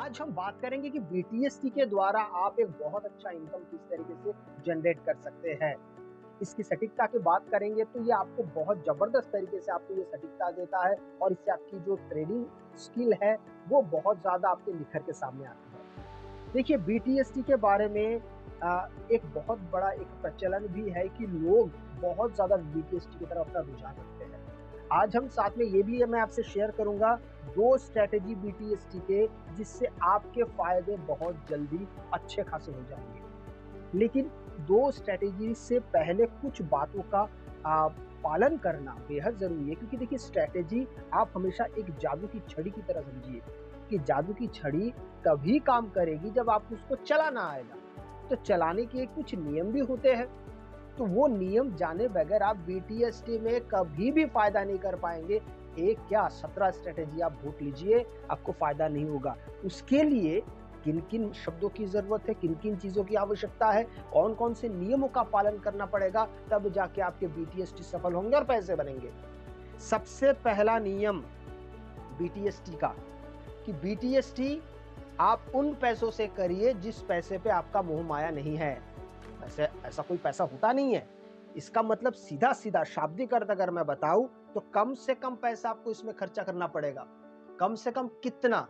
आज हम बात करेंगे कि बीटीएसटी के द्वारा आप एक बहुत अच्छा इनकम किस तरीके से जनरेट कर सकते हैं। इसकी सटीकता की बात करेंगे तो ये आपको बहुत जबरदस्त तरीके से आपको ये सटीकता देता है और इससे आपकी जो ट्रेडिंग स्किल है वो बहुत ज्यादा आपके निखर के सामने आती है। देखिए, बीटीएसटी के बारे में एक बहुत बड़ा एक प्रचलन भी है कि लोग बहुत ज्यादा बीटीएसटी की तरफ अपना रुझान रखते हैं। आज हम साथ में ये भी मैं आपसे शेयर करूंगा दो स्ट्रेटेजी बीटीएसटी के, जिससे आपके फायदे बहुत जल्दी अच्छे खासे हो जाएंगे। लेकिन दो स्ट्रेटेजी से पहले कुछ बातों का पालन करना बेहद जरूरी है, क्योंकि देखिए, स्ट्रेटेजी आप हमेशा एक जादू की छड़ी की तरह समझिए कि जादू की छड़ी तभी काम करेगी जब आपको उसको चलाना आएगा। तो चलाने के कुछ नियम भी होते हैं, तो वो नियम जाने बगैर आप बीटीएसटी में कभी भी फायदा नहीं कर पाएंगे। एक क्या 17 स्ट्रेटेजी आप घोट लीजिए, आपको फायदा नहीं होगा। उसके लिए किन किन शब्दों की जरूरत है, किन किन चीजों की आवश्यकता है, कौन कौन से नियमों का पालन करना पड़ेगा, तब जाके आपके बीटीएसटी सफल होंगे और पैसे बनेंगे। सबसे पहला नियम बीटीएसटी का कि बीटीएसटी आप उन पैसों से करिए जिस पैसे पे आपका मोह माया नहीं है। वैसे ऐसा कोई पैसा होता नहीं है। इसका मतलब सीधा सीधा शाब्दिक अर्थ अगर मैं बताऊं तो कम से कम पैसा आपको इसमें खर्चा करना पड़ेगा। कम से कम कितना?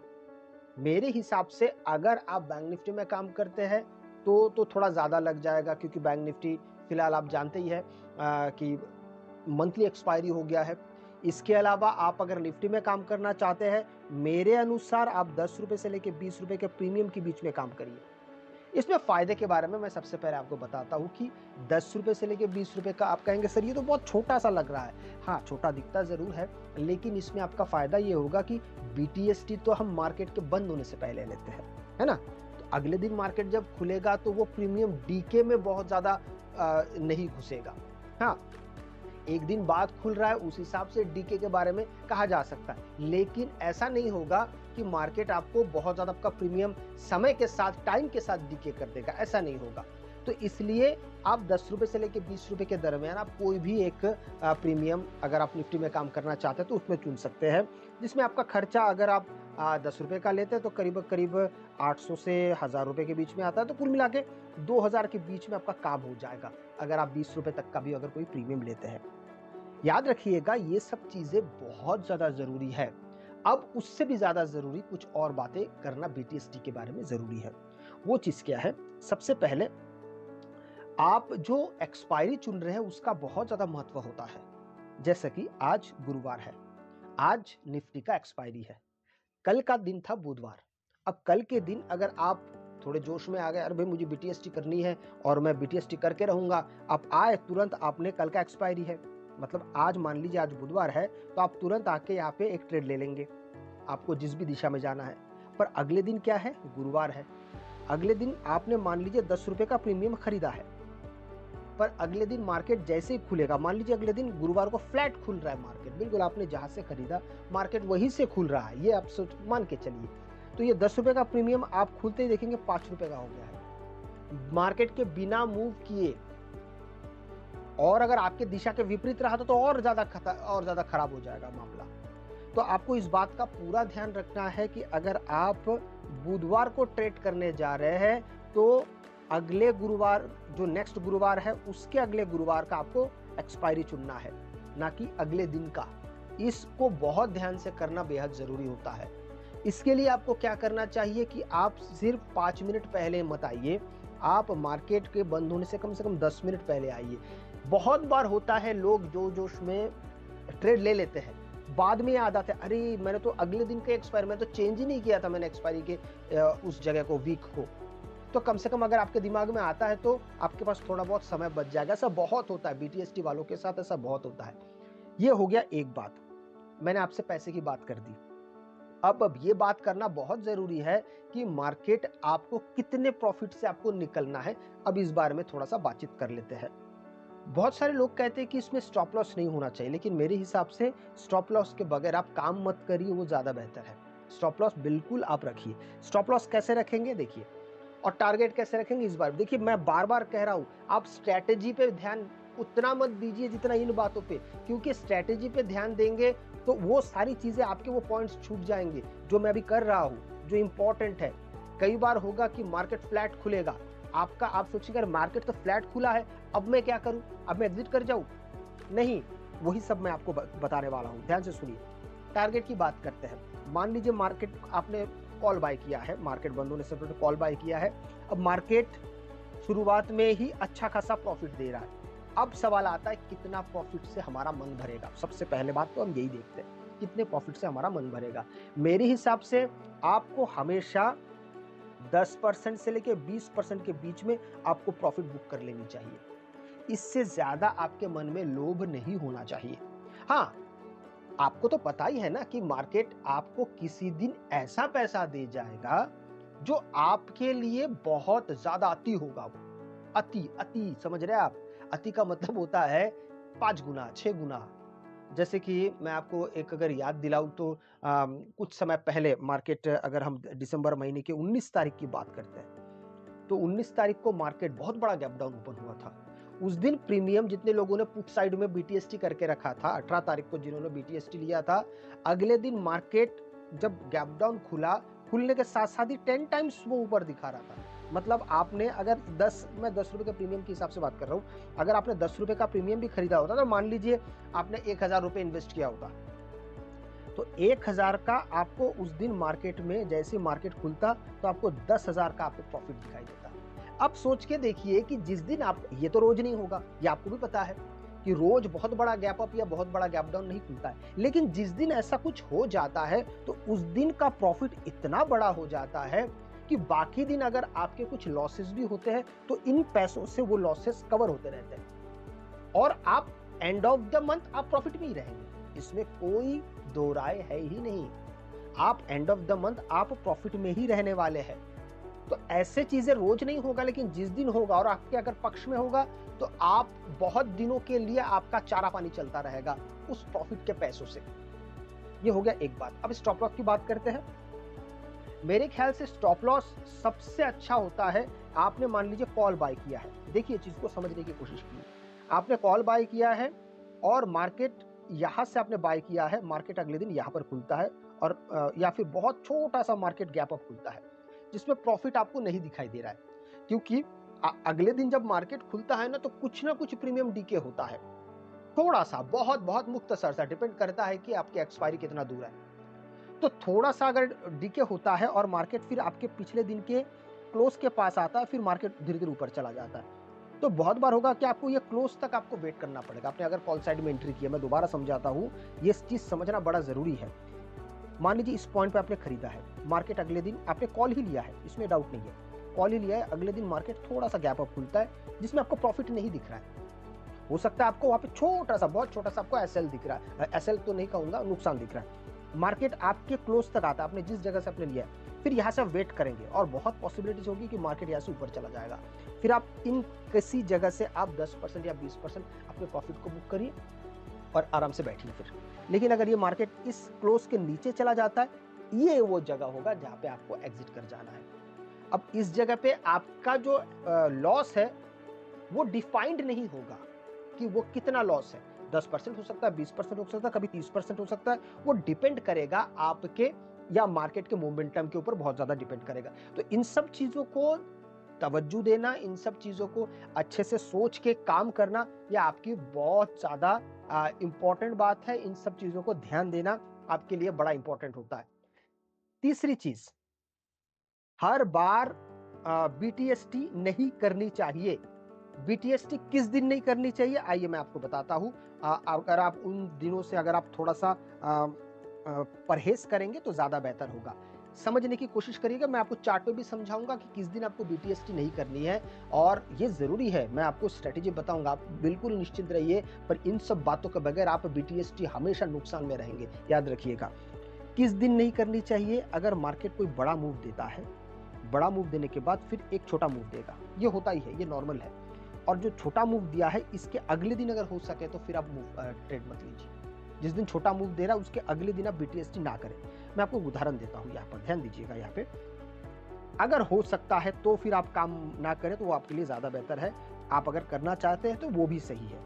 मेरे हिसाब से अगर आप बैंक निफ्टी में काम करते हैं तो थोड़ा ज्यादा लग जाएगा, क्योंकि बैंक निफ्टी फिलहाल आप जानते ही है कि मंथली एक्सपायरी हो गया है। इसके अलावा आप अगर निफ्टी में काम करना चाहते हैं, मेरे अनुसार आप 10 रुपए से लेकर 20 रुपए के प्रीमियम के बीच में काम करिए। इसमें फायदे के बारे में मैं सबसे पहले आपको बताता हूं कि 10 रुपए से लेकर 20 रुपए का आप कहेंगे सर ये तो बहुत छोटा सा लग रहा है। हाँ, छोटा दिखता जरूर है, लेकिन इसमें आपका फायदा ये होगा कि बीटीएसटी तो हम मार्केट के बंद होने से पहले लेते हैं, है ना। तो अगले दिन मार्केट जब खुलेगा तो वो प्रीमियम डीके में बहुत ज्यादा नहीं घुसेगा। हाँ, एक दिन बाद खुल रहा है उस हिसाब से डीके के बारे में कहा जा सकता है, लेकिन ऐसा नहीं होगा कि मार्केट आपको बहुत ज्यादा आपका प्रीमियम समय के साथ टाइम के साथ डीके कर देगा, ऐसा नहीं होगा। तो इसलिए आप 10 रुपए से लेकर 20 रुपए के दरमियान आप कोई भी एक प्रीमियम अगर आप निफ्टी में काम करना चाहते हैं तो उसमें चुन सकते हैं, जिसमें आपका खर्चा अगर आप 10 रुपए का लेते हैं तो करीब करीब 800 से 1000 रुपए के बीच में आता है। तो कुल मिला के 2000 के बीच में आपका काम हो जाएगा अगर आप 20 रुपए तक का भी अगर कोई प्रीमियम लेते हैं। याद रखिएगा, ये सब चीजें बहुत ज्यादा जरूरी है। अब उससे भी ज्यादा जरूरी कुछ और बातें करना बीटीएसटी के बारे में जरूरी है। वो चीज क्या है? सबसे पहले आप जो एक्सपायरी चुन रहे हैं उसका बहुत ज्यादा महत्व होता है। जैसे कि आज गुरुवार है, आज निफ्टी का एक्सपायरी है, कल का दिन था बुधवार। अब कल के दिन अगर आप थोड़े जोश में आ गए, अरे भाई मुझे बीटीएसटी करनी है और मैं बीटीएसटी करके रहूंगा, आप आए तुरंत, आपने कल का एक्सपायरी है, मतलब आज मान लीजिए आज बुधवार है, तो आप तुरंत आके यहाँ पे एक ट्रेड ले लेंगे, आपको जिस भी दिशा में जाना है। पर अगले दिन क्या है? गुरुवार है। अगले दिन आपने मान लीजिए 10 रुपए का प्रीमियम खरीदा है, पर अगले दिन मार्केट जैसे ही खुलेगा, मान लीजिए अगले दिन गुरुवार को फ्लैट खुल रहा है मार्केट, बिल्कुल आपने जहां से खरीदा मार्केट वहीं से खुल रहा है, ये आप मान के चलिए। तो ये 10 रुपए का प्रीमियम आप खुलते ही देखेंगे 5 रुपए का हो गया है, मार्केट के बिना मूव किए। और अगर आपके दिशा के विपरीत रहा तो और ज्यादा खराब हो जाएगा मामला। तो आपको इस बात का पूरा ध्यान रखना है कि अगर आप बुधवार को ट्रेड करने जा रहे हैं तो अगले गुरुवार, जो नेक्स्ट गुरुवार है उसके अगले गुरुवार का आपको एक्सपायरी चुनना है, ना कि अगले दिन का। इसको बहुत ध्यान से करना बेहद जरूरी होता है। इसके लिए आपको क्या करना चाहिए कि आप सिर्फ 5 मिनट पहले मत आइए, आप मार्केट के बंद होने से कम 10 मिनट पहले आइए। बहुत बार होता है लोग जोश में ट्रेड ले लेते हैं, बाद में याद आता है अरे मैंने तो अगले दिन का एक्सपायरी, मैंने तो चेंज ही नहीं किया था मैंने एक्सपायरी के उस जगह को, वीक को। तो कम से कम अगर आपके दिमाग में आता है तो आपके पास थोड़ा बहुत समय बच जाएगा। ऐसा बहुत होता है बीटीएसटी वालों के साथ, ऐसा बहुत होता है। ये हो गया एक बात, मैंने आपसे पैसे की बात कर दी। अब ये बात करना बहुत जरूरी है कि मार्केट आपको कितने प्रॉफिट से आपको निकलना है। अब इस बारे में थोड़ा सा बातचीत कर लेते हैं। बहुत सारे लोग कहते हैं कि इसमें स्टॉप लॉस नहीं होना चाहिए, लेकिन मेरे हिसाब से स्टॉप लॉस के बगैर आप काम मत करिए, वो ज्यादा बेहतर है। स्टॉप लॉस बिल्कुल आप रखिए। स्टॉप लॉस कैसे रखेंगे देखिए, और टारगेट कैसे रखेंगे इस बार देखिए। मैं बार बार कह रहा हूं, आप स्ट्रैटेजी पे ध्यान उतना मत दीजिए जितना इन बातों पे, क्योंकि स्ट्रैटेजी पे ध्यान देंगे तो वो सारी चीजें आपके वो पॉइंट्स छूट जाएंगे जो मैं अभी कर रहा हूं। जो इंपॉर्टेंट है। कई बार होगा कि मार्केट फ्लैट खुलेगा, आप सोचिएगा मार्केट तो फ्लैट खुला है, अब मैं क्या करूं, अब मैं एग्जिट कर जाऊं? नहीं, वही सब मैं आपको बताने वाला हूं, ध्यान से सुनिए। टारगेट की बात करते हैं। मान लीजिए मार्केट आपने कॉल बाय किया है, मार्केट बंद होने से पहले कॉल बाय किया है, अब मार्केट शुरुआत में ही अच्छा खासा प्रॉफिट दे रहा है। अब सवाल आता है कितना प्रॉफिट से हमारा मन भरेगा। सबसे पहले बात तो हम यही देखते हैं, कितने प्रॉफिट से हमारा मन भरेगा। मेरे हिसाब से आपको हमेशा 10% से लेकर 20% के बीच में आपको प्रॉफिट बुक कर लेनी चाहिए। इससे ज्यादा आपके मन में लोभ नहीं होना चाहिए। हाँ, आपको तो पता ही है ना कि मार्केट आपको किसी दिन ऐसा पैसा दे जाएगा जो आपके लिए बहुत ज्यादा अति होगा। वो अति अति समझ रहे हैं आप? अति का मतलब होता है 5 गुना 6 गुना। जैसे कि मैं आपको एक अगर याद दिलाऊं तो कुछ समय पहले मार्केट, अगर हम दिसंबर महीने के 19 तारीख की बात करते हैं, तो 19 तारीख को मार्केट बहुत बड़ा गैप डाउन ओपन हुआ था। उस दिन प्रीमियम जितने लोगों ने पुट साइड में बीटीएसटी करके रखा था, 18 तारीख को जिन्होंने बीटीएसटी लिया था, अगले दिन मार्केट जब गैप डाउन खुला, खुलने के साथ साथ ही 10 टाइम्स वो ऊपर दिखा रहा था। मतलब आपने अगर मैं 10 रुपए के प्रीमियम के हिसाब से बात कर रहा हूँ, अगर आपने 10 रुपए का प्रीमियम भी खरीदा होता तो मान लीजिए आपने 1000 रुपए इन्वेस्ट किया होता, तो 1000 का आपको उस दिन मार्केट में जैसे मार्केट खुलता तो आपको 10,000 का आपको प्रॉफिट दिखाई देता। अब सोच के देखिए कि जिस दिन आप, ये तो रोज नहीं होगा, ये आपको भी पता है कि रोज बहुत बड़ा गैप अप या बहुत बड़ा गैप डाउन नहीं खुलता है, लेकिन जिस दिन ऐसा कुछ हो जाता है तो उस दिन का प्रॉफिट इतना बड़ा हो जाता है कि बाकी दिन अगर आपके कुछ लॉसेस भी होते हैं तो इन पैसों से वो लॉसेस कवर होते रहते हैं और आप एंड ऑफ द मंथ आप प्रॉफिट में ही रहेंगे। इसमें कोई दो राय है ही नहीं, आप एंड ऑफ द मंथ आप प्रॉफिट में ही रहने वाले हैं। तो ऐसे चीजें रोज नहीं होगा, लेकिन जिस दिन होगा और आपके अगर पक्ष में होगा तो आप बहुत दिनों के लिए आपका चारा पानी चलता रहेगा उस प्रॉफिट के पैसों से। ये हो गया एक बात। अब स्टॉप लॉस की बात करते हैं। मेरे ख्याल से स्टॉप लॉस सबसे अच्छा होता है, आपने मान लीजिए कॉल बाय किया है, देखिए चीज को समझने की कोशिश की, आपने कॉल बाय किया है और मार्केट यहां से आपने बाय किया है, मार्केट अगले दिन यहां पर खुलता है और या फिर बहुत छोटा सा मार्केट गैप अप खुलता है जिसमें प्रॉफिट आपको नहीं दिखाई दे रहा है, क्योंकि अगले दिन जब मार्केट खुलता है ना तो कुछ ना कुछ प्रीमियम डीके होता है, थोड़ा सा, बहुत बहुत मुख्तसर सा, डिपेंड करता है कि आपकी एक्सपायरी कितना दूर है। तो थोड़ा सा अगर डीके होता है और मार्केट फिर आपके पिछले दिन के क्लोज के पास आता है, फिर मार्केट धीरे धीरे ऊपर चला जाता है। तो बहुत बार होगा कि आपको ये क्लोज तक आपको वेट करना पड़ेगा। आपने अगर कॉल साइड में एंट्री किया, मैं दोबारा समझाता हूँ, ये चीज समझना बड़ा जरूरी है। मान लीजिए इस पॉइंट पे आपने खरीदा है, मार्केट अगले दिन आपने कॉल ही लिया है, इसमें डाउट नहीं है, कॉल ही लिया है, अगले दिन मार्केट थोड़ा सा गैप अप खुलता है जिसमें आपको प्रॉफिट नहीं दिख रहा है। हो सकता है आपको वहां पे छोटा सा, बहुत छोटा सा आपको एसएल दिख रहा है, एसएल तो नहीं कहूंगा, नुकसान दिख रहा है। मार्केट आपके क्लोज तक आता है, आपने जिस जगह से आपने लिया है, फिर यहाँ से आप वेट करेंगे और बहुत पॉसिबिलिटीज होगी कि मार्केट यहाँ से ऊपर चला जाएगा। फिर आप इन किसी जगह से आप 10% या 20% अपने प्रॉफिट को बुक करिए और आराम से बैठिए फिर। लेकिन अगर ये मार्केट इस क्लोज के नीचे चला जाता है, ये वो जगह होगा जहां पे आपको एग्जिट कर जाना है। अब इस जगह पे आपका जो लॉस है वो डिफाइंड नहीं होगा कि वो कितना लॉस है, 10% हो सकता है, 20% हो सकता है, कभी 30% हो सकता है, वो डिपेंड करेगा आपके या मार्केट के मोमेंटम के ऊपर, बहुत ज्यादा डिपेंड करेगा। तो इन सब चीजों को तवज्जो देना, इन सब चीजों को अच्छे से सोच के काम करना, यह आपकी बहुत ज्यादा इंपॉर्टेंट बात है। इन सब चीजों को ध्यान देना आपके लिए बड़ा इंपॉर्टेंट होता है। तीसरी चीज, हर बार बीटीएसटी नहीं करनी चाहिए। बीटीएसटी किस दिन नहीं करनी चाहिए, आइए मैं आपको बताता हूं। अगर आप उन दिनों से अगर आप थोड़ा सा परहेज करेंगे तो ज्यादा बेहतर होगा। समझने की कोशिश करिएगा, मैं आपको चार्ट पे भी समझाऊंगा कि किस दिन आपको बीटीएसटी नहीं करनी है, और ये जरूरी है, मैं आपको स्ट्रेटेजी बताऊंगा, आप बिल्कुल निश्चिंत रहिए। पर इन सब बातों के बगैर आप बीटीएसटी हमेशा नुकसान में रहेंगे, याद रखिएगा। किस दिन नहीं करनी चाहिए, अगर मार्केट कोई बड़ा मूव देता है, बड़ा मूव देने के बाद फिर एक छोटा मूव देगा, ये होता ही है, ये नॉर्मल है। और जो छोटा मूव दिया है इसके अगले दिन अगर हो सके तो फिर आप ट्रेड मत लीजिए। जिस दिन छोटा मूव दे रहा है उसके अगले दिन आप बीटीएसटी ना करें। मैं आपको उदाहरण देता हूं, यहाँ पर ध्यान दीजिएगा। यहाँ पे अगर हो सकता है तो फिर आप काम ना करें, तो वो आपके लिए ज्यादा बेहतर है। आप अगर करना चाहते हैं तो वो भी सही है,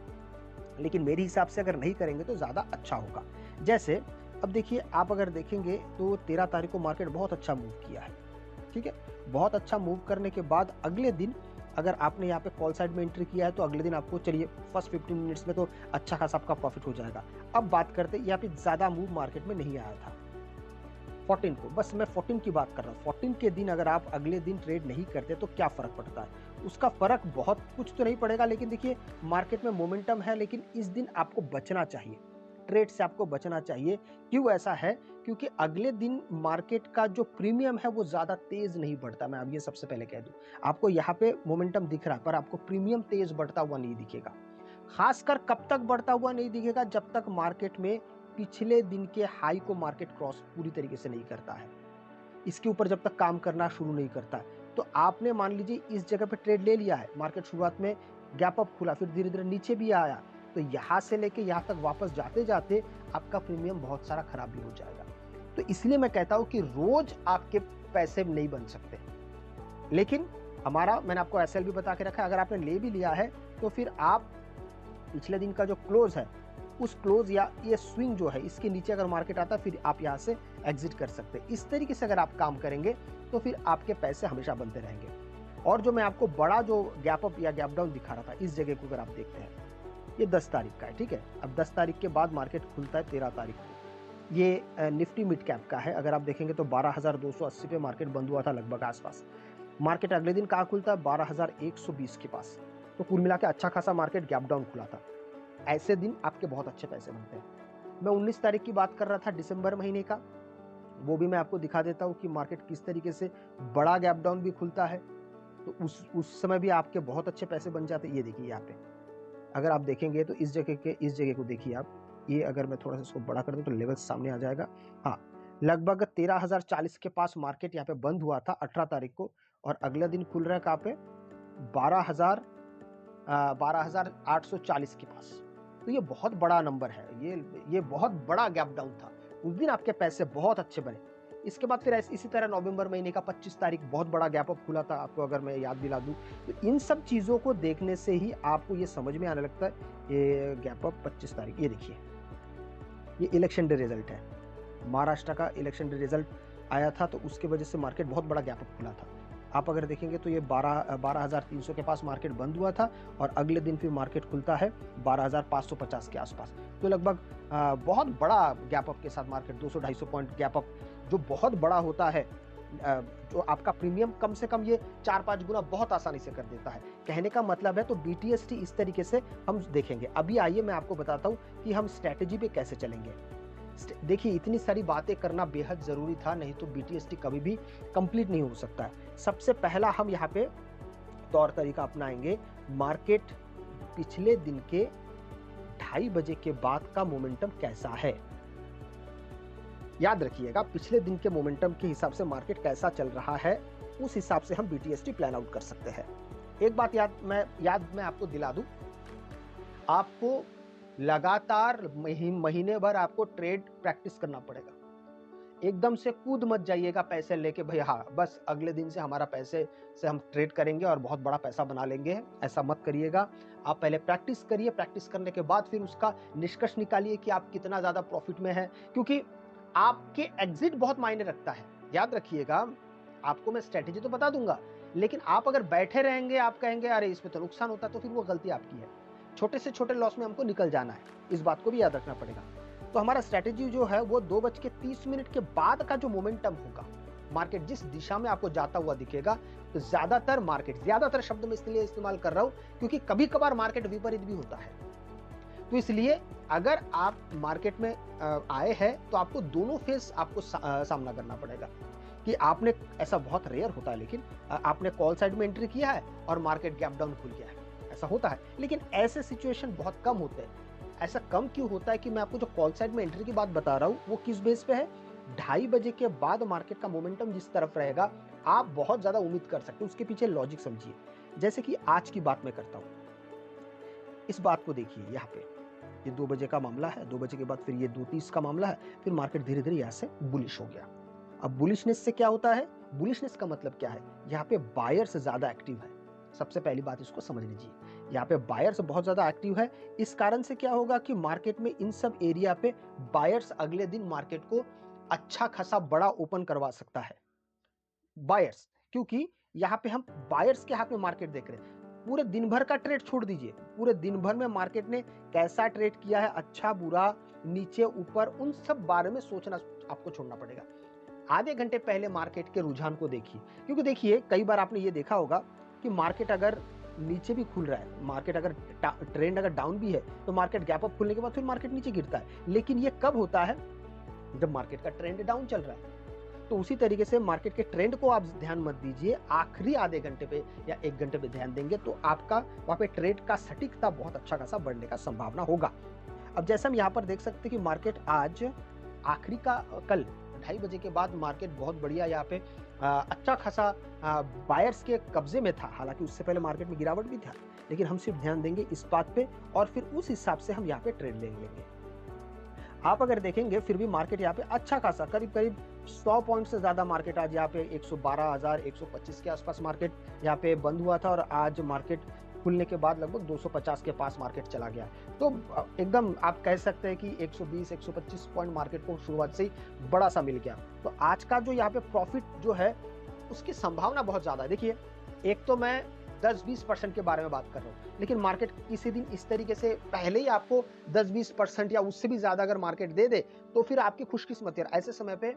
लेकिन मेरे हिसाब से अगर नहीं करेंगे तो ज्यादा अच्छा होगा। जैसे अब देखिए, आप अगर देखेंगे तो 13 तारीख को मार्केट बहुत अच्छा मूव किया है, ठीक है? बहुत अच्छा मूव करने के बाद अगले दिन अगर आपने यहाँ पे कॉल साइड में एंट्री किया है तो अगले दिन आपको चलिए फर्स्ट 15 मिनट्स में तो अच्छा खासा आपका प्रॉफिट हो जाएगा। अब बात करते हैं, यहाँ पे ज़्यादा मूव मार्केट में नहीं आया था 14 को, बस मैं 14 की बात कर रहा हूँ। 14 के दिन अगर आप अगले दिन ट्रेड नहीं करते तो क्या फ़र्क पड़ता है? उसका फ़र्क बहुत कुछ तो नहीं पड़ेगा, लेकिन देखिए मार्केट में मोमेंटम है, लेकिन इस दिन आपको बचना चाहिए, ट्रेड से आपको बचना चाहिए। क्यों ऐसा है? क्योंकि अगले दिन मार्केट का जो प्रीमियम है वो ज़्यादा तेज़ नहीं बढ़ता। मैं अब ये सबसे पहले कह दूँ, आपको यहाँ पे मोमेंटम दिख रहा है पर आपको प्रीमियम तेज़ बढ़ता हुआ नहीं दिखेगा। खासकर कब तक बढ़ता हुआ नहीं दिखेगा? जब तक मार्केट में पिछले दिन के हाई को मार्केट क्रॉस पूरी तरीके से नहीं करता है, इसके ऊपर जब तक काम करना शुरू नहीं करता है। तो आपने मान लीजिए इस जगह पे ट्रेड ले लिया है, मार्केट शुरुआत में गैप अप खुला, फिर धीरे धीरे नीचे भी आया, तो यहाँ से लेके यहाँ तक वापस जाते जाते आपका प्रीमियम बहुत सारा खराब भी हो जाएगा। तो इसलिए मैं कहता हूँ कि रोज आपके पैसे नहीं बन सकते, लेकिन हमारा, मैंने आपको एसएल भी बता के रखा है, अगर आपने ले भी लिया है तो फिर आप पिछले दिन का जो क्लोज है उस क्लोज या ये स्विंग जो है इसके नीचे अगर मार्केट आता है फिर आप यहाँ से एग्जिट कर सकते हैं। इस तरीके से अगर आप काम करेंगे तो फिर आपके पैसे हमेशा बनते रहेंगे। और जो मैं आपको बड़ा जो गैप अप या गैप डाउन दिखा रहा था, इस जगह को अगर आप देखते हैं, ये 10 तारीख का है, ठीक है? अब 10 तारीख के बाद मार्केट खुलता है 13 तारीख को। ये निफ्टी मिड कैप का है। अगर आप देखेंगे तो 12,280 पे मार्केट बंद हुआ था लगभग आसपास। मार्केट अगले दिन कहाँ खुलता है? 12,120 के पास। तो कुल मिला के अच्छा खासा मार्केट गैप डाउन खुला था। ऐसे दिन आपके बहुत अच्छे पैसे बनते हैं। मैं 19 तारीख की बात कर रहा था दिसंबर महीने का, वो भी मैं आपको दिखा देता हूँ कि मार्केट किस तरीके से बड़ा गैप डाउन भी खुलता है, तो उस समय भी आपके बहुत अच्छे पैसे बन जाते हैं। ये देखिए यहाँ पे अगर आप देखेंगे तो इस जगह को देखिए आप, ये अगर मैं थोड़ा सा इसको बड़ा कर दूं तो लेवल सामने आ जाएगा। हाँ, लगभग 13,040 के पास मार्केट यहाँ पे बंद हुआ था 18 तारीख को, और अगले दिन खुल रहा है कहाँ पे? 12,840 के पास। तो ये बहुत बड़ा नंबर है, ये बहुत बड़ा गैप डाउन था। उस दिन आपके पैसे बहुत अच्छे बने। इसके बाद फिर इसी तरह नवंबर महीने का 25 तारीख बहुत बड़ा गैप अप खुला था, आपको अगर मैं याद दिला दूं। तो इन सब चीज़ों को देखने से ही आपको ये समझ में आने लगता है। ये गैप अप 25 तारीख, ये देखिए, ये इलेक्शन डे रिजल्ट है, महाराष्ट्र का इलेक्शन डे रिजल्ट आया था, तो उसके वजह से मार्केट बहुत बड़ा गैप अप खुला था। आप अगर देखेंगे तो ये 12,300 के पास मार्केट बंद हुआ था, और अगले दिन फिर मार्केट खुलता है 12,550 के आसपास। तो लगभग बहुत बड़ा गैप अप के साथ मार्केट 200-250 पॉइंट गैप अप, जो बहुत बड़ा होता है, जो आपका प्रीमियम कम से कम ये 4-5 गुना बहुत आसानी से कर देता है। कहने का मतलब है, तो बीटीएसटी इस तरीके से हम देखेंगे। अभी आइए मैं आपको बताता हूँ कि हम स्ट्रैटेजी पे कैसे चलेंगे। देखिए, इतनी सारी बातें करना बेहद ज़रूरी था, नहीं तो बीटीएसटी कभी भी कंप्लीट नहीं हो सकता है। सबसे पहला हम यहाँ पे तौर तरीका अपनाएंगे, मार्केट पिछले दिन के 2:30 बजे के बाद का मोमेंटम कैसा है। याद रखिएगा, पिछले दिन के मोमेंटम के हिसाब से मार्केट कैसा चल रहा है, उस हिसाब से हम बीटीएसटी प्लान आउट कर सकते हैं। एक बात मैं आपको दिला दूं, आपको लगातार महीने भर आपको ट्रेड प्रैक्टिस करना पड़ेगा। एकदम से कूद मत जाइएगा पैसे लेके, भाई हाँ बस अगले दिन से हमारा पैसे से हम ट्रेड करेंगे और बहुत बड़ा पैसा बना लेंगे, ऐसा मत करिएगा। आप पहले प्रैक्टिस करिए, प्रैक्टिस करने के बाद फिर उसका निष्कर्ष निकालिए कि आप कितना ज्यादा प्रॉफिट में हैं, क्योंकि आपके एग्जिट बहुत मायने रखता है। याद रखिएगा, आपको मैं स्ट्रेटेजी तो बता दूंगा, लेकिन आप अगर बैठे रहेंगे, आप कहेंगे अरे इसमें तो नुकसान होता है, तो फिर वो गलती आपकी है। छोटे से छोटे लॉस में हमको निकल जाना है, इस बात को भी याद रखना पड़ेगा। तो हमारा स्ट्रेटेजी जो है वो 2:30 के बाद का जो मोमेंटम होगा, मार्केट जिस दिशा में आपको जाता हुआ दिखेगा, तो ज्यादातर शब्द में इसलिए इस्तेमाल कर रहा हूं क्योंकि कभी कभार मार्केट विपरीत भी होता है। तो इसलिए अगर आप मार्केट में आए हैं तो आपको दोनों फेस आपको सामना करना पड़ेगा। कि आपने, ऐसा बहुत रेयर होता है, लेकिन आपने कॉल साइड में एंट्री किया है और मार्केट गैप डाउन खुल गया है, ऐसा होता है। लेकिन ऐसे सिचुएशन बहुत कम होते हैं। ऐसा कम क्यों होता है कि मैं आपको जो कॉल साइड में एंट्री की बात बता रहा हूं वो किस बेस पे है? 2:30 बजे के बाद मार्केट का मोमेंटम जिस तरफ रहेगा, आप बहुत ज्यादा उम्मीद कर सकते हो। उसके पीछे लॉजिक समझिए। जैसे कि आज की बात मैं करता हूं, इस बात को देखिए, यहाँ पे ये 2 बजे का मामला है, 2 बजे के बाद फिर ये 2:30 का मामला है, फिर मार्केट धीरे धीरे यहाँ से बुलिश हो गया। अब बुलिशनेस से क्या होता है? बुलिशनेस का मतलब क्या है? यहाँ पे बायर्स ज्यादा एक्टिव है, सबसे पहली बात इसको समझ लीजिए। यहाँ पे बायर्स बहुत ज़्यादा एक्टिव है, इस कारण से क्या होगा कि मार्केट में इन सब एरिया पे बायर्स अगले दिन मार्केट को अच्छा खासा बड़ा ओपन करवा सकता है। बायर्स, क्योंकि यहाँ पे हम बायर्स के हाथ में मार्केट देख रहे हैं। पूरे दिन भर का ट्रेड छोड़ दीजिए, पूरे दिन भर में मार्केट ने कैसा ट्रेड किया है, अच्छा बुरा, नीचे ऊपर, उन सब बारे में सोचना आपको छोड़ना पड़ेगा। आधे घंटे पहले मार्केट के रुझान को देखिए, क्योंकि देखिए कई बार आपने ये देखा होगा कि मार्केट अगर नीचे भी खुल रहा है, मार्केट अगर ट्रेंड अगर डाउन भी है, तो मार्केट गैप अप खुलने के बाद फिर मार्केट नीचे गिरता है। लेकिन ये कब होता है? जब मार्केट का ट्रेंड डाउन चल रहा है। तो उसी तरीके से मार्केट के ट्रेंड को आप ध्यान मत दीजिए, आखिरी आधे घंटे पे या 1 घंटे पे ध्यान देंगे तो आपका वहां पे ट्रेड का सटीकता बहुत अच्छा खासा बढ़ने का संभावना होगा। अब जैसे हम यहाँ पर देख सकते हैं कि मार्केट आज आखिरी का कल 2:30 बजे के बाद मार्केट बहुत बढ़िया यहाँ पे अच्छा खासा बायर्स के कब्जे में था। हालांकि उससे पहले मार्केट में गिरावट भी था, लेकिन हम सिर्फ ध्यान देंगे इस बात पे और फिर उस हिसाब से हम यहाँ पे ट्रेड ले लेंगे। आप अगर देखेंगे फिर भी मार्केट यहाँ पे अच्छा खासा करीब 100 पॉइंट से ज्यादा मार्केट आज यहाँ पे 112,125 के आसपास मार्केट यहाँ पे बंद हुआ था और आज मार्केट खुलने के बाद लगभग 250 के पास मार्केट चला गया। तो एकदम आप कह सकते हैं कि 120-125 पॉइंट मार्केट को शुरुआत से ही बड़ा सा मिल गया। तो आज का जो यहाँ पे प्रॉफिट जो है उसकी संभावना बहुत ज्यादा है। देखिए, एक तो मैं 10-20% के बारे में बात कर रहा हूँ, लेकिन मार्केट किसी दिन इस तरीके से पहले ही आपको 10-20% या उससे भी ज्यादा अगर मार्केट दे दे तो फिर आपकी खुशकिस्मती है। ऐसे समय पे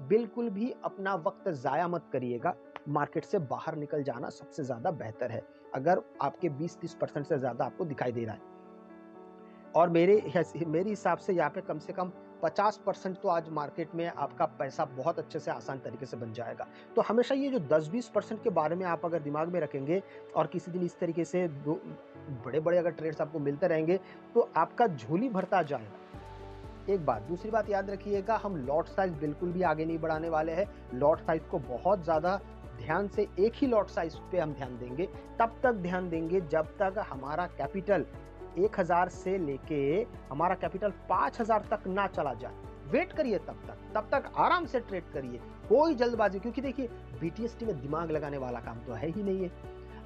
बिल्कुल भी अपना वक्त जाया मत करिएगा, मार्केट से बाहर निकल जाना सबसे ज्यादा बेहतर है अगर आपके 20-30% से ज्यादा आपको दिखाई दे रहा है। और मेरे हिसाब से यहाँ पे कम से कम 50% तो आज मार्केट में आपका पैसा बहुत अच्छे से आसान तरीके से बन जाएगा। तो हमेशा ये जो 10-20% के बारे में आप अगर दिमाग में रखेंगे और किसी दिन इस तरीके से बड़े बड़े अगर ट्रेड्स आपको मिलते रहेंगे तो आपका झोली भरता जाएगा। एक बात, दूसरी बात याद रखिएगा, हम लॉट साइज बिल्कुल भी आगे नहीं बढ़ाने वाले हैं। लॉट साइज को बहुत ज्यादा ध्यान से, एक ही लॉट साइज पे हम ध्यान देंगे, तब तक ध्यान देंगे जब तक हमारा कैपिटल 1000 से लेके हमारा कैपिटल 5000 तक ना चला जाए। वेट करिए, तब तक आराम से ट्रेड करिए, कोई जल्दबाजी, क्योंकि देखिए बीटीएसटी में दिमाग लगाने वाला काम तो है ही नहीं है।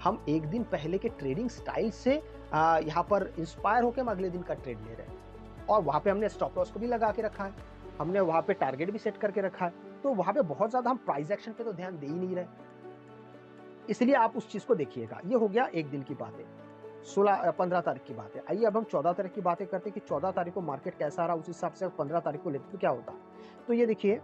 हम एक दिन पहले के ट्रेडिंग स्टाइल से यहाँ पर इंस्पायर होकर हम अगले दिन का ट्रेड ले रहे हैं और वहां पे हमने स्टॉप लॉस को भी लगा के रखा है, हमने वहां पे टारगेट भी सेट करके रखा है। तो वहां पे बहुत ज्यादा हम प्राइस एक्शन पे तो ध्यान दे ही नहीं रहे, इसलिए आप उस चीज को देखिएगा। ये हो गया एक दिन की बात है, 15 तारीख की बात है। आइए अब हम 14 तारीख की बातें करते हैं कि 14 तारीख को मार्केट कैसा रहा, उस हिसाब से 15 तारीख को लेते तो क्या होता। तो ये देखिए,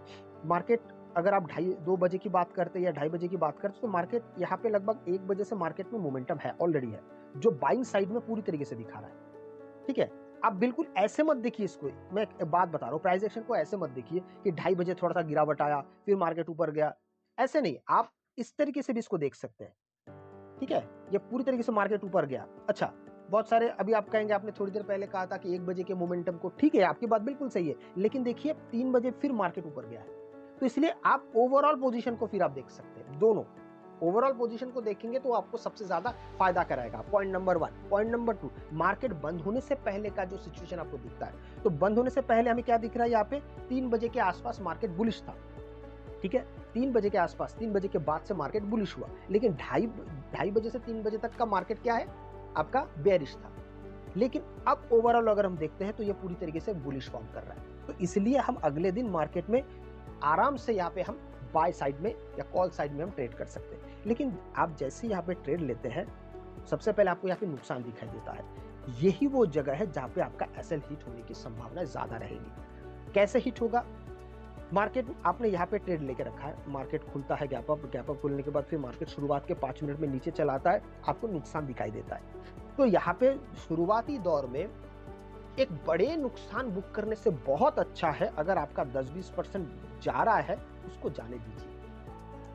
मार्केट अगर आप 2 बजे की बात करते या 2:30 बजे की बात करते तो मार्केट यहाँ पे लगभग 1 बजे से मार्केट में मोमेंटम है, ऑलरेडी है, जो बाइंग साइड में पूरी तरीके से दिखा रहा है। ठीक है, आप बिल्कुल ऐसे मत देखिए इसको, मैं एक बात बता रहा हूँ, प्राइस एक्शन को ऐसे मत देखिए कि 2:30 बजे थोड़ा सा गिरावट आया फिर मार्केट ऊपर गया, ऐसे नहीं। आप इस तरीके से भी इसको देख सकते हैं। ठीक है, ये पूरी तरीके से मार्केट ऊपर गया। अच्छा, बहुत सारे अभी आप कहेंगे आपने थोड़ी देर पहले कहा था कि 1 बजे के मोमेंटम को, ठीक है आपकी बात बिल्कुल सही है, लेकिन देखिए 3 बजे फिर मार्केट ऊपर गया है, तो इसलिए आप ओवरऑल पोजीशन को फिर आप देख सकते हैं। दोनों ओवरऑल पोजीशन को देखेंगे तो आपको सबसे ज्यादा फायदा कराएगा। Point number 1। Point number 2, market बंद होने से पहले का जो सिचुएशन आपको दिखता है, तो बंद होने से पहले हमें क्या दिख रहा है, यहाँ पे 3 बजे के आसपास मार्केट बुलिश था। ठीक है, 3 बजे के आसपास, 3 बजे के बाद से मार्केट बुलिश हुआ, लेकिन 2:30 बजे से 3 बजे तक का मार्केट क्या है आपका, बेयरिश था। लेकिन अब ओवरऑल अगर हम देखते हैं तो ये पूरी तरीके से बुलिश फॉर्म कर रहा है। तो इसलिए हम अगले दिन मार्केट में आराम से यहाँ पे हम बाय साइड में या कॉल साइड में हम ट्रेड कर सकते हैं। लेकिन आप जैसे यहाँ पे ट्रेड लेते हैं, सबसे पहले आपको यहाँ पे नुकसान दिखाई देता है। यही वो जगह है जहाँ पे आपका एसएल हिट होने की संभावना ज्यादा रहेगी। कैसे हिट होगा, मार्केट आपने यहाँ पे ट्रेड लेके रखा है, मार्केट खुलता है गैप अप खुलने के बाद फिर मार्केट शुरुआत के 5 मिनट में नीचे चला आता है, आपको नुकसान दिखाई देता है। तो यहाँ पे शुरुआती दौर में एक बड़े नुकसान बुक करने से बहुत अच्छा है अगर आपका 10-20% जा रहा है, उसको जाने दीजिए।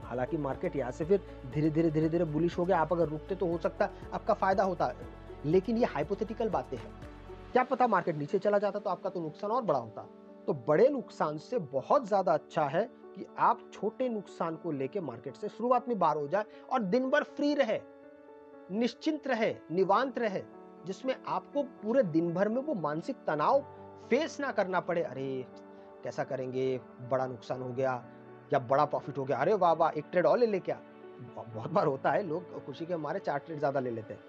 हालांकि मार्केट यहाँ से फिर धीरे धीरे बुलिश हो गया, आप अगर रुकते तो हो सकता है आपका फायदा होता, लेकिन ये हाइपोथेटिकल बातें हैं। क्या पता मार्केट नीचे चला जाता तो आपका तो नुकसान और बड़ा होता। तो बड़े नुकसान से बहुत ज्यादा अच्छा है कि आप छोटे नुकसान को लेके मार्केट से शुरुआत में बाहर हो जाए और दिन भर फ्री रहे, निश्चिंत रहे, निवांत रहे, जिसमें आपको पूरे दिन भर में वो मानसिक तनाव फेस ना करना पड़े। अरे कैसा करेंगे, बड़ा नुकसान हो गया या बड़ा प्रॉफिट हो गया, अरे वाह वाह एक ट्रेड और ले क्या। बहुत बार होता है, लोग खुशी के मारे 4 ट्रेड ज़्यादा ले लेते हैं।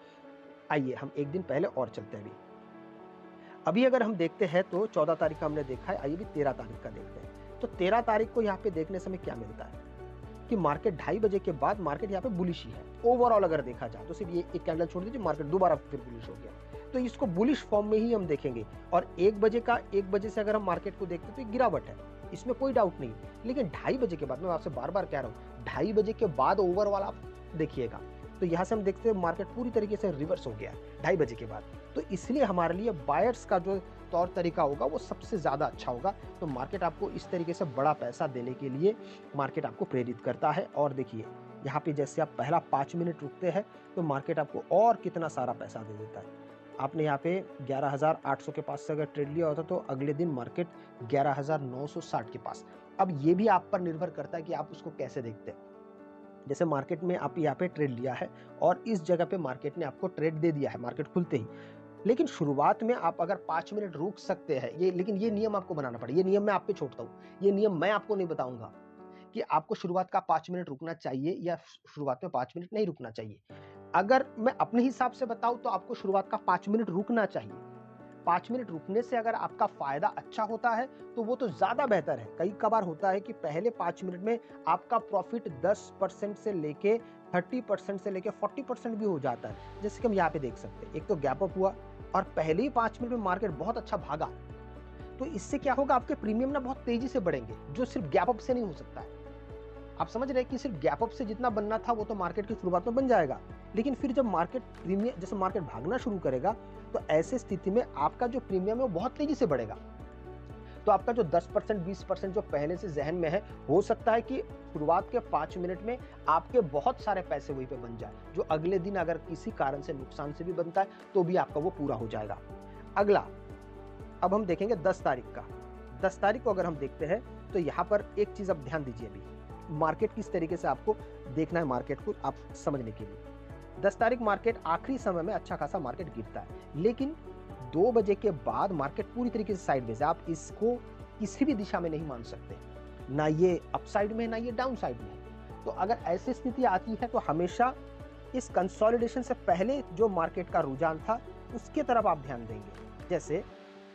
आइए हम एक दिन पहले और चलते हैं अभी। अभी अगर हम देखते हैं तो 14 तारीख का हमने देखा है, आइए भी 13 तारीख का देखते हैं। तो 13 तारीख को यहाँ पे देखने से हमें क्या मिलता है कि मार्केट 2:30 बजे के बाद मार्केट यहाँ पे बुलिश ही है। ओवरऑल अगर देखा जाए तो सिर्फ ये एक कैंडल छोड़ दीजिए, मार्केट दोबारा फिर बुलिश हो गया। तो इसको बुलिश फॉर्म में ही हम देखेंगे। और 1 बजे से अगर हम मार्केट को देखते हैं तो एक गिरावट है, इसमें कोई डाउट नहीं। लेकिन 2:30 बजे के बाद, मैं आपसे बार बार कह रहा हूँ, 2:30 बजे के बाद ओवरऑल आप देखिएगा तो यहाँ से हम देखते हैं मार्केट पूरी तरीके से रिवर्स हो गया 2:30 बजे के बाद। तो इसलिए हमारे लिए बायर्स का जो तौर तरीका होगा वो सबसे ज़्यादा अच्छा होगा। तो मार्केट आपको इस तरीके से बड़ा पैसा देने के लिए मार्केट आपको प्रेरित करता है। और देखिए यहाँ पे जैसे आप पहला 5 मिनट रुकते हैं तो मार्केट आपको और कितना सारा पैसा दे देता है। आपने यहाँ पे 11,800 के पास से अगर ट्रेड लिया होता तो अगले दिन मार्केट 11,960 के पास। अब ये भी आप पर निर्भर करता है कि आप उसको कैसे देखते हैं। जैसे मार्केट में आप यहाँ पे ट्रेड लिया है और इस जगह पे मार्केट ने आपको ट्रेड दे दिया है मार्केट खुलते ही, लेकिन शुरुआत में आप अगर 5 मिनट रुक सकते हैं, लेकिन ये नियम आपको बनाना पड़ेगा। ये नियम मैं आप पे छोड़ता हूँ, ये नियम मैं आपको नहीं बताऊंगा कि आपको शुरुआत का 5 मिनट रुकना चाहिए या शुरुआत में 5 मिनट नहीं रुकना चाहिए। अगर मैं अपने हिसाब से बताऊं तो आपको शुरुआत का 5 मिनट रुकना चाहिए। 5 मिनट रुकने से अगर आपका फायदा अच्छा होता है तो वो तो ज्यादा बेहतर है। कई कबार होता है कि पहले 5 मिनट में आपका प्रॉफिट 10% से लेके 30% से लेके 40% भी हो जाता है। जैसे कि हम यहाँ पे देख सकते हैं, एक तो गैप अप हुआ और पहले ही 5 मिनट में मार्केट बहुत अच्छा भागा। तो इससे क्या होगा, आपके प्रीमियम ना बहुत तेजी से बढ़ेंगे, जो सिर्फ गैप अप से नहीं हो सकता है। आप समझ रहे हैं कि सिर्फ गैप अप से जितना बनना था वो तो मार्केट की शुरुआत में बन जाएगा, लेकिन फिर जब मार्केट प्रीमियम, जैसे मार्केट भागना शुरू करेगा तो ऐसे स्थिति में आपका जो प्रीमियम है वो बहुत तेजी से बढ़ेगा। तो आपका जो 10% 20% जो पहले से जहन में है, हो सकता है कि शुरुआत के 5 मिनट में आपके बहुत सारे पैसे वहीं पे बन जाए, जो अगले दिन अगर किसी कारण से नुकसान से भी बनता है तो भी आपका वो पूरा हो जाएगा। अगला अब हम देखेंगे 10 तारीख का। 10 तारीख को अगर हम देखते हैं तो यहाँ पर एक चीज आप ध्यान दीजिए, अभी मार्केट किस तरीके से आपको देखना है, मार्केट को आप समझने के लिए। 10 तारीख मार्केट आखिरी समय में अच्छा खासा मार्केट गिरता है, लेकिन 2 बजे के बाद मार्केट पूरी तरीके से साइडवेज है। आप इसको किसी भी दिशा में नहीं मान सकते, ना ये अपसाइड में ना ये डाउन साइड में। तो अगर ऐसी स्थिति आती है तो हमेशा इस कंसोलिडेशन से पहले जो मार्केट का रुझान था उसके तरफ आप ध्यान देंगे। जैसे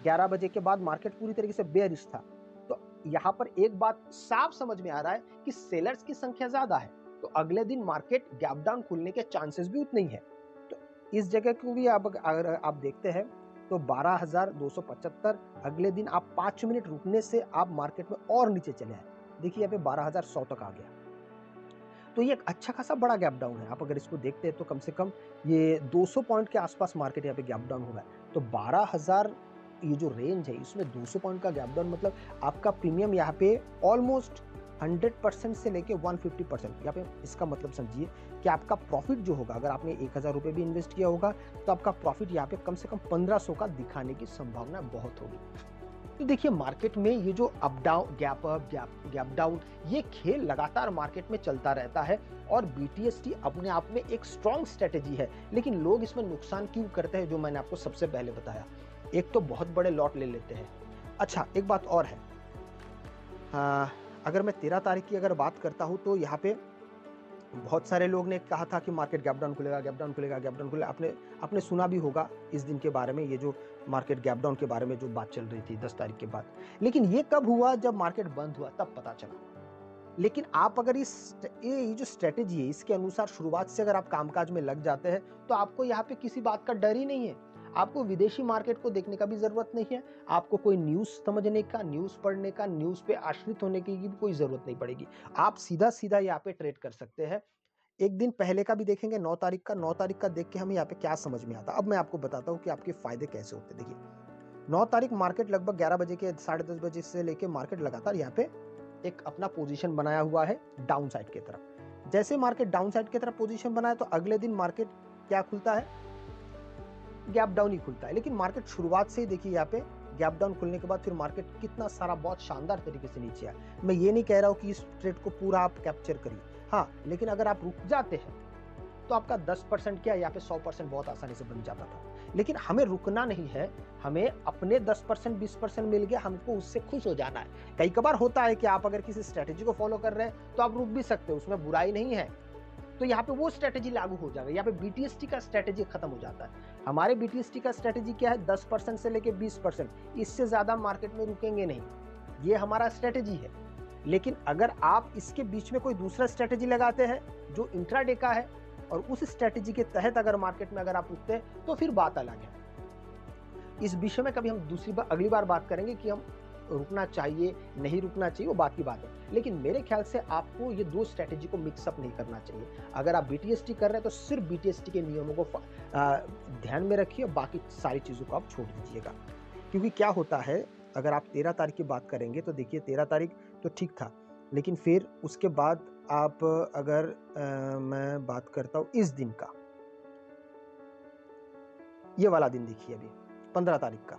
11 बजे के बाद मार्केट पूरी तरीके से बेयरिश था, तो यहाँ पर एक बात साफ समझ में आ रहा है कि सेलर्स की संख्या ज्यादा है, तो अगले दिन मार्केट गैप डाउन खुलने के चांसेस भी उतने ही है। तो इस जगह को भी अगर आप देखते हैं तो 12,275, अगले दिन आप 5 मिनट रुकने से आप मार्केट में और नीचे चले आए। देखिए यहाँ पे 12,100 तक आ गया, तो ये एक अच्छा खासा बड़ा गैप डाउन है। आप अगर इसको देखते हैं तो कम से कम ये 200 पॉइंट के आसपास मार्केट यहाँ पे गैप डाउन हुआ है। तो 12,000 ये जो रेंज है इसमें 200 पॉइंट का गैप डाउन, मतलब आपका प्रीमियम यहाँ पे ऑलमोस्ट 100% से लेके 150%। यहाँ पे इसका मतलब समझिए कि आपका प्रॉफिट जो होगा, अगर आपने 1,000 रुपये भी इन्वेस्ट किया होगा तो आपका प्रॉफिट यहाँ पे कम से कम 1,500 का दिखाने की संभावना बहुत होगी। तो देखिए मार्केट में ये जो up down, gap up, gap down, ये खेल लगातार मार्केट में चलता रहता है और BTST अपने आप में एक स्ट्रॉन्ग स्ट्रेटेजी है। लेकिन लोग इसमें नुकसान क्यों करते हैं, जो मैंने आपको सबसे पहले बताया। एक तो बहुत बड़े लॉट ले लेते हैं। अच्छा एक बात और है, अगर मैं 13 तारीख की अगर बात करता हूँ तो यहाँ पे बहुत सारे लोग ने कहा था कि मार्केट गैप डाउन खुलेगा, गैप डाउन खुलेगा, गैप डाउन खुलेगा। आपने सुना भी होगा इस दिन के बारे में, ये जो मार्केट गैप डाउन के बारे में जो बात चल रही थी 10 तारीख के बाद। लेकिन ये कब हुआ, जब मार्केट बंद हुआ तब पता चला। लेकिन आप अगर ये जो स्ट्रेटेजी है इसके अनुसार शुरुआत से अगर आप कामकाज में लग जाते हैं तो आपको यहाँ पे किसी बात का डर ही नहीं है। आपको विदेशी मार्केट को देखने का भी जरूरत नहीं है, आपको कोई न्यूज समझने का, न्यूज पढ़ने का, न्यूज पे आश्रित होने की भी कोई जरूरत नहीं पड़ेगी। आप सीधा सीधा यहाँ पे ट्रेड कर सकते हैं। एक दिन पहले का भी देखेंगे 9 तारीख का। 9 तारीख का देख के हमें यहाँ पे क्या समझ में आता। अब मैं आपको बताता हूँ कि आपके फायदे कैसे होते। देखिए 9 तारीख मार्केट लगभग 11 बजे के 10:30 बजे से लेके मार्केट लगातार यहाँ पे एक अपना पोजीशन बनाया हुआ है डाउन साइड की तरफ। जैसे मार्केट डाउन साइड की तरफ पोजीशन बनाए तो अगले दिन मार्केट क्या खुलता है, गैप डाउन ही खुलता है। लेकिन मार्केट शुरुआत से ही देखिए यहाँ पे गैप डाउन खुलने के बाद फिर मार्केट कितना सारा बहुत शानदार तरीके से नीचे आया। मैं ये नहीं कह रहा हूँ कि इस ट्रेड को पूरा आप कैप्चर करिए, हाँ, लेकिन अगर आप रुक जाते हैं तो आपका 10% क्या यहाँ पे 100% बहुत आसानी से बन जाता था। लेकिन हमें रुकना नहीं है, हमें अपने 10% 20% मिल गया, हमको उससे खुश हो जाना है। कई कबार होता है कि आप अगर किसी स्ट्रेटेजी को फॉलो कर रहे हैं तो आप रुक भी सकते हो, उसमें बुराई नहीं है। तो यहाँ पे वो स्ट्रेटेजी लागू हो जाएगा, यहाँ पे बीटीएसटी का स्ट्रेटेजी खत्म हो जाता है। हमारे बीटीएसटी का स्ट्रेटेजी क्या है, 10% से लेके 20%, इससे ज्यादा मार्केट में रुकेंगे नहीं, ये हमारा स्ट्रेटेजी है। लेकिन अगर आप इसके बीच में कोई दूसरा स्ट्रेटेजी लगाते हैं जो इंट्राडे का है और उस स्ट्रेटेजी के तहत अगर मार्केट में अगर आप रुकते हैं तो फिर बात अलग है। इस विषय में कभी हम अगली बार बात करेंगे कि हम रुकना चाहिए नहीं रुकना चाहिए, वो बात की बात है। लेकिन मेरे ख्याल से आपको ये दो स्ट्रेटेजी को मिक्सअप नहीं करना चाहिए। अगर आप बीटीएसटी कर रहे हैं तो सिर्फ बीटीएसटी के नियमों को ध्यान में रखिए, बाकी सारी चीज़ों को आप छोड़ दीजिएगा। क्योंकि क्या होता है, अगर आप 13 तारीख की बात करेंगे तो देखिए 13 तारीख तो ठीक था, लेकिन फिर उसके बाद आप अगर मैं बात करता हूँ इस दिन का, ये वाला दिन देखिए अभी 15 तारीख का,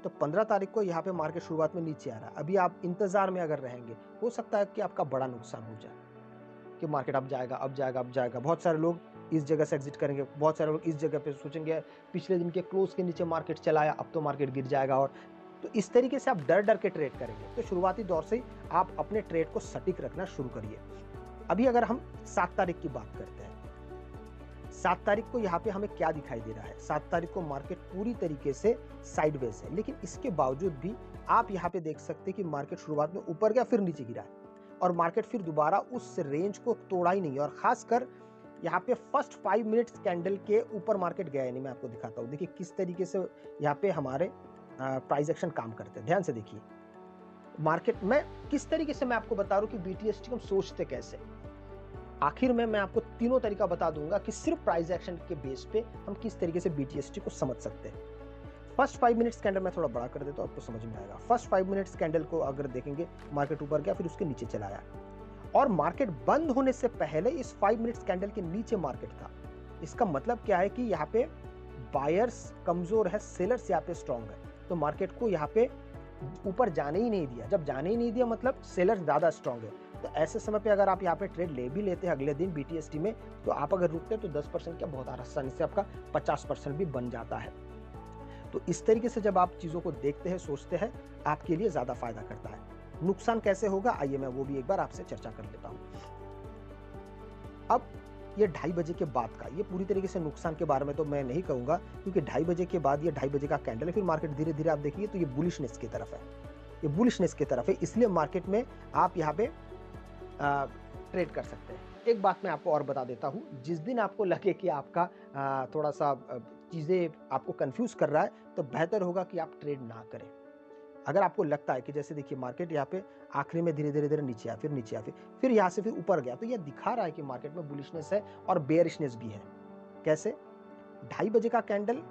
तो 15 तारीख को यहाँ पे मार्केट शुरुआत में नीचे आ रहा है। अभी आप इंतजार में अगर रहेंगे, हो सकता है कि आपका बड़ा नुकसान हो जाए कि मार्केट अब जाएगा अब जाएगा अब जाएगा। बहुत सारे लोग इस जगह से एग्जिट करेंगे, बहुत सारे लोग इस जगह पे सोचेंगे पिछले दिन के क्लोज के नीचे मार्केट चला आया, अब तो मार्केट गिर जाएगा। और तो इस तरीके से आप डर डर के ट्रेड करेंगे। तो शुरुआती दौर से ही आप अपने ट्रेड को सटीक रखना शुरू करिए। अभी अगर हम 7 तारीख की बात करते हैं, 7 तारीख को यहाँ पे हमें क्या दिखाई दे रहा है, 7 तारीख को मार्केट पूरी तरीके से साइडवेज है, लेकिन इसके बावजूद भी आप यहाँ पे देख सकते हैं कि मार्केट शुरुआत में ऊपर गया फिर नीचे गिरा है और मार्केट फिर दोबारा उस रेंज को तोड़ा ही नहीं। और खासकर यहाँ पे फर्स्ट 5 मिनट्स कैंडल के ऊपर मार्केट गया ही नहीं। मैं आपको दिखाता हूँ, देखिए किस तरीके से यहाँ पे हमारे प्राइस एक्शन काम करते हैं। ध्यान से देखिए मार्केट में किस तरीके से मैं आपको बता रहा हूँ कि बीटीएसटी को हम सोचते कैसे। आखिर में मैं आपको तीनों तरीका बता दूंगा कि सिर्फ प्राइस एक्शन के बेस पे हम किस तरीके से बीटीएसटी को समझ सकते हैं। फर्स्ट 5 मिनट्स कैंडल मैं थोड़ा बड़ा कर देता हूँ, आपको समझ में आएगा। फर्स्ट 5 मिनट्स कैंडल को अगर देखेंगे, मार्केट ऊपर गया फिर उसके नीचे चला आया और मार्केट बंद होने से पहले इस 5 मिनट्स कैंडल के नीचे मार्केट था। इसका मतलब क्या है कि यहाँ पे बायर्स कमजोर है, सेलर्स यहाँ पे स्ट्रॉन्ग है, तो मार्केट को यहाँ पे ऊपर जाने ही नहीं दिया। जब जाने ही नहीं दिया मतलब सेलर्स ज्यादा स्ट्रॉन्ग है। तो ऐसे समय पे अगर आप यहाँ पे ट्रेड ले भी लेते हैं अगले दिन बीटीएसटी में, तो आप अगर रुकते हैं तो 10% क्या बहुत आसानी से आपका 50% भी बन जाता है। तो इस तरीके से जब आप चीजों को देखते हैं सोचते हैं, आपके लिए ज्यादा फायदा करता है। नुकसान कैसे होगा, आइए मैं वो भी एक बार आपसे चर्चा कर लेता हूँ। अब ये 2:30 बजे के बाद का, ये पूरी तरीके से नुकसान के बारे में तो मैं नहीं कहूंगा, क्योंकि 2:30 बजे के बाद ये 2:30 बजे का कैंडल है, फिर मार्केट धीरे धीरे आप देखिए तो ये बुलिशनेस की तरफ है, ये बुलिशनेस की तरफ है। इसलिए मार्केट में आप यहाँ पे ट्रेड कर सकते हैं। एक बात मैं आपको और बता देता हूँ, जिस दिन आपको लगे कि आपका थोड़ा सा चीज़ें आपको कंफ्यूज कर रहा है, तो बेहतर होगा कि आप ट्रेड ना करें। अगर आपको लगता है कि जैसे देखिए मार्केट यहाँ पे आखिरी में धीरे धीरे नीचे आया, फिर नीचे आया, फिर यहाँ से फिर ऊपर गया, तो यह दिखा रहा है कि मार्केट में बुलिशनेस है और बेयरिशनेस भी है। कैसे? 2:30 बजे का कैंडल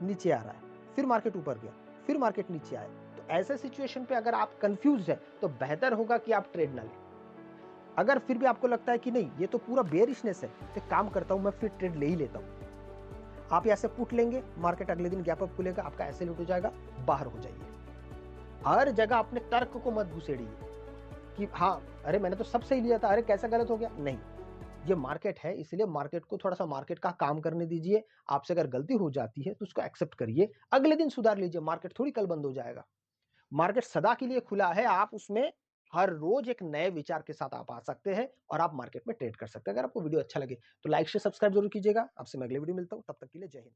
नीचे आ रहा है, फिर मार्केट ऊपर गया, फिर मार्केट नीचे आया। तो ऐसे सिचुएशन पे अगर आप कंफ्यूज है तो बेहतर होगा कि आप ट्रेड ना लें। अगर फिर भी आपको लगता है कि नहीं ये तो पूरा बेयरिशनेस है, तो काम करता हूं मैं फिर ट्रेड ले ही लेता हूं, आप यहाँ से पुट लेंगे, मार्केट अगले दिन गैप अप खुलेगा, आपका ऐसे लूट हो जाएगा, बाहर हो जाइए। हर जगह अपने तर्क को मत घुसेड़िए कि हाँ अरे मैंने तो सब सही लिया था, अरे कैसा गलत हो गया। नहीं, ये मार्केट है, इसलिए मार्केट को थोड़ा सा मार्केट का काम करने दीजिए। आपसे अगर गलती हो जाती है तो उसको एक्सेप्ट करिए, अगले दिन सुधार लीजिए। मार्केट थोड़ी कल बंद हो जाएगा, मार्केट सदा के लिए खुला है। आप उसमें हर रोज एक नए विचार के साथ आप आ सकते हैं और आप मार्केट में ट्रेड कर सकते हैं। अगर आपको वीडियो अच्छा लगे तो लाइक शेयर सब्सक्राइब जरूर कीजिएगा। आपसे मैं अगले वीडियो मिलता हूं, तब तक के लिए जय हिंद।